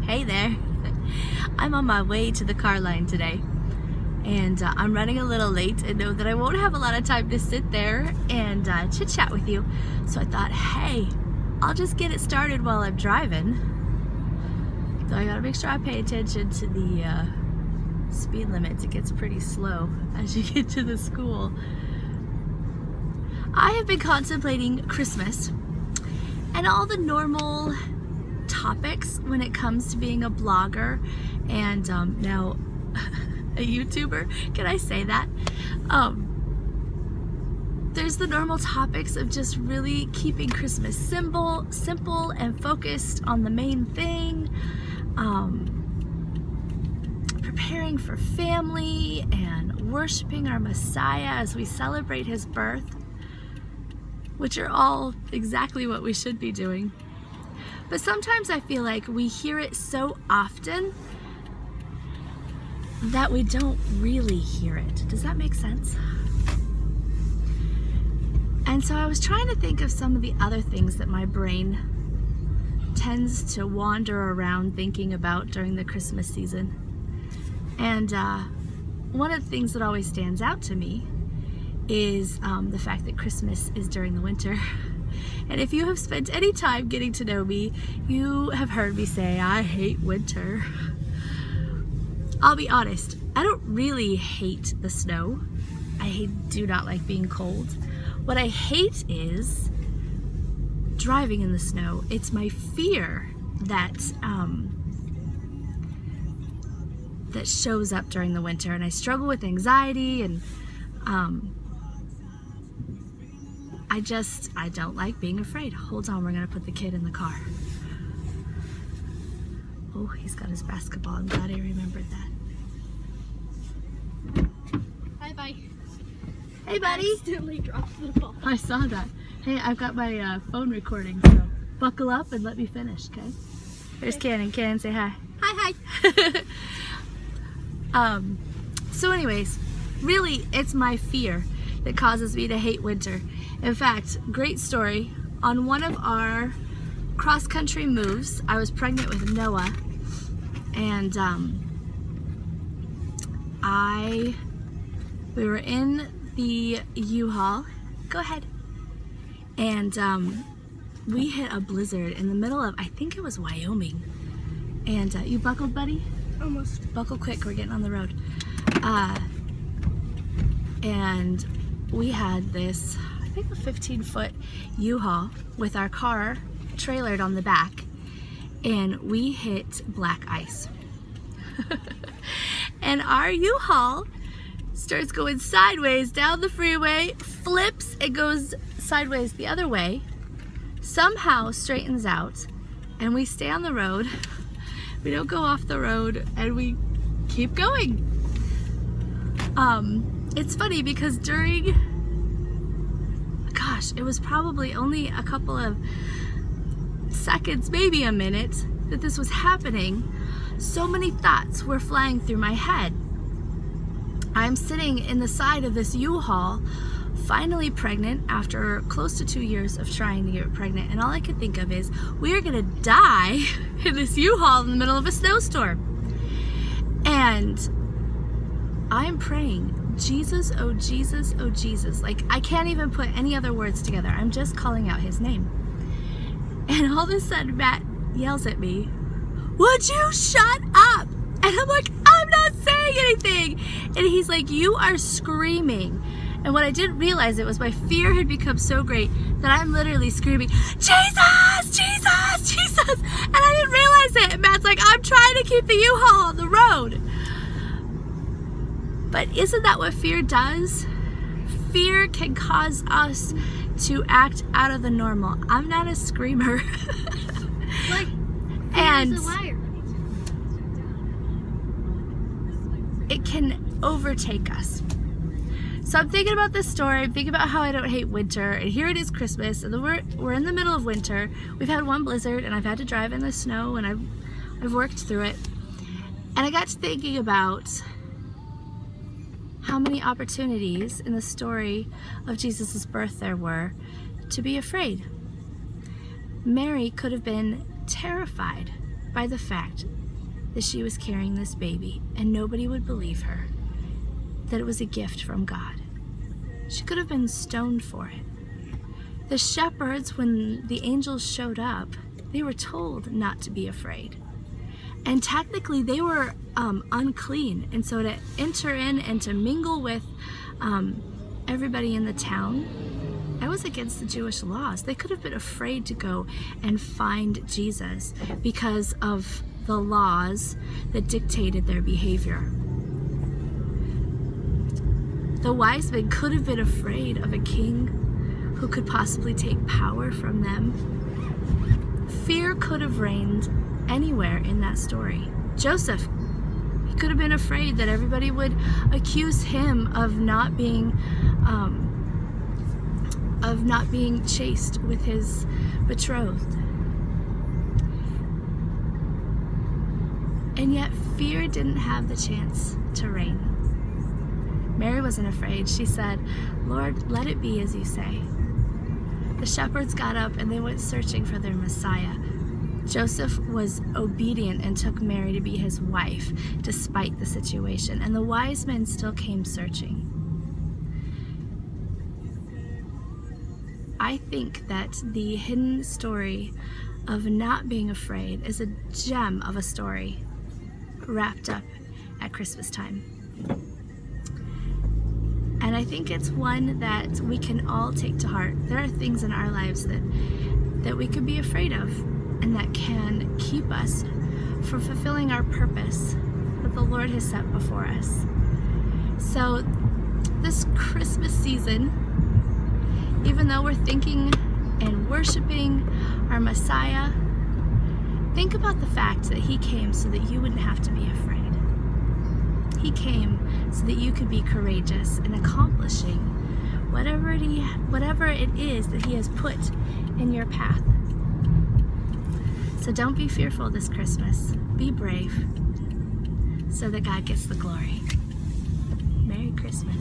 Hey there. I'm on my way to the car line today, and I'm running a little late and know that I won't have a lot of time to sit there and chit chat with you. So I thought, hey, I'll just get it started while I'm driving. So I gotta make sure I pay attention to the speed limits. It gets pretty slow as you get to the school. I have been contemplating Christmas and all the normal topics when it comes to being a blogger and now a YouTuber. Can I say that? There's the normal topics of just really keeping Christmas simple and focused on the main thing, preparing for family and worshiping our Messiah as we celebrate his birth, which are all exactly what we should be doing. But sometimes I feel like we hear it so often that we don't really hear it. Does that make sense? And so I was trying to think of some of the other things that my brain tends to wander around thinking about during the Christmas season. And one of the things that always stands out to me is the fact that Christmas is during the winter. And if you have spent any time getting to know me, you have heard me say, I hate winter. I'll be honest, I don't really hate the snow. I do not like being cold. What I hate is driving in the snow. It's my fear that that shows up during the winter, and I struggle with anxiety, and I don't like being afraid. Hold on, we're gonna put the kid in the car. Oh, he's got his basketball. I'm glad I remembered that. Hi, bye. Hey, buddy. I accidentally dropped the ball. I saw that. Hey, I've got my phone recording, so buckle up and let me finish, okay? There's Cannon. Cannon, say hi. Hi. So anyways, really, it's my fear that causes me to hate winter. In fact, great story. On one of our cross-country moves, I was pregnant with Noah, and we were in the U-Haul. Go ahead. And we hit a blizzard in the middle of, I think it was Wyoming. And you buckled, buddy? Almost. Buckle quick, we're getting on the road. And we had this, I think, a 15-foot U-Haul with our car trailered on the back, and we hit black ice. And our U-Haul starts going sideways down the freeway, flips, and goes sideways the other way, somehow straightens out, and we stay on the road. We don't go off the road, and we keep going. It's funny because during, gosh, it was probably only a couple of seconds, maybe a minute, that this was happening. So many thoughts were flying through my head. I'm sitting in the side of this U-Haul, finally pregnant after close to 2 years of trying to get pregnant, and all I could think of is, we are gonna die in this U-Haul in the middle of a snowstorm. And I'm praying, Jesus, oh Jesus, oh Jesus. Like, I can't even put any other words together. I'm just calling out his name. And all of a sudden, Matt yells at me, would you shut up? And I'm like, I'm not saying anything. And he's like, you are screaming. And what I didn't realize, it was my fear had become so great that I'm literally screaming, Jesus, Jesus, Jesus. And I didn't realize it. And Matt's like, I'm trying to keep the U-Haul on the road. But isn't that what fear does? Fear can cause us to act out of the normal. I'm not a screamer. And He's a liar. it can overtake us. So I'm thinking about this story, I'm thinking about how I don't hate winter, and here it is Christmas, and we're in the middle of winter. We've had one blizzard, and I've had to drive in the snow, and I've worked through it. And I got to thinking about how many opportunities in the story of Jesus' birth there were to be afraid. Mary could have been terrified by the fact that she was carrying this baby and nobody would believe her, that it was a gift from God. She could have been stoned for it. The shepherds, when the angels showed up, they were told not to be afraid. And technically they were unclean, and so to enter in and to mingle with everybody in the town, that was against the Jewish laws. They could have been afraid to go and find Jesus because of the laws that dictated their behavior. The wise men could have been afraid of a king who could possibly take power from them. Fear could have reigned anywhere in that story. Joseph, he could have been afraid that everybody would accuse him of not being chaste with his betrothed. And yet fear didn't have the chance to reign. Mary wasn't afraid. She said, "Lord, let it be as you say." The shepherds got up and they went searching for their Messiah. Joseph was obedient and took Mary to be his wife despite the situation, and the wise men still came searching. I think that the hidden story of not being afraid is a gem of a story wrapped up at Christmas time. And I think it's one that we can all take to heart. There are things in our lives that we could be afraid of and that can keep us from fulfilling our purpose that the Lord has set before us. So this Christmas season, even though we're thinking and worshiping our Messiah, think about the fact that He came so that you wouldn't have to be afraid. He came so that you could be courageous in accomplishing whatever it is that He has put in your path. So don't be fearful this Christmas. Be brave so that God gets the glory. Merry Christmas.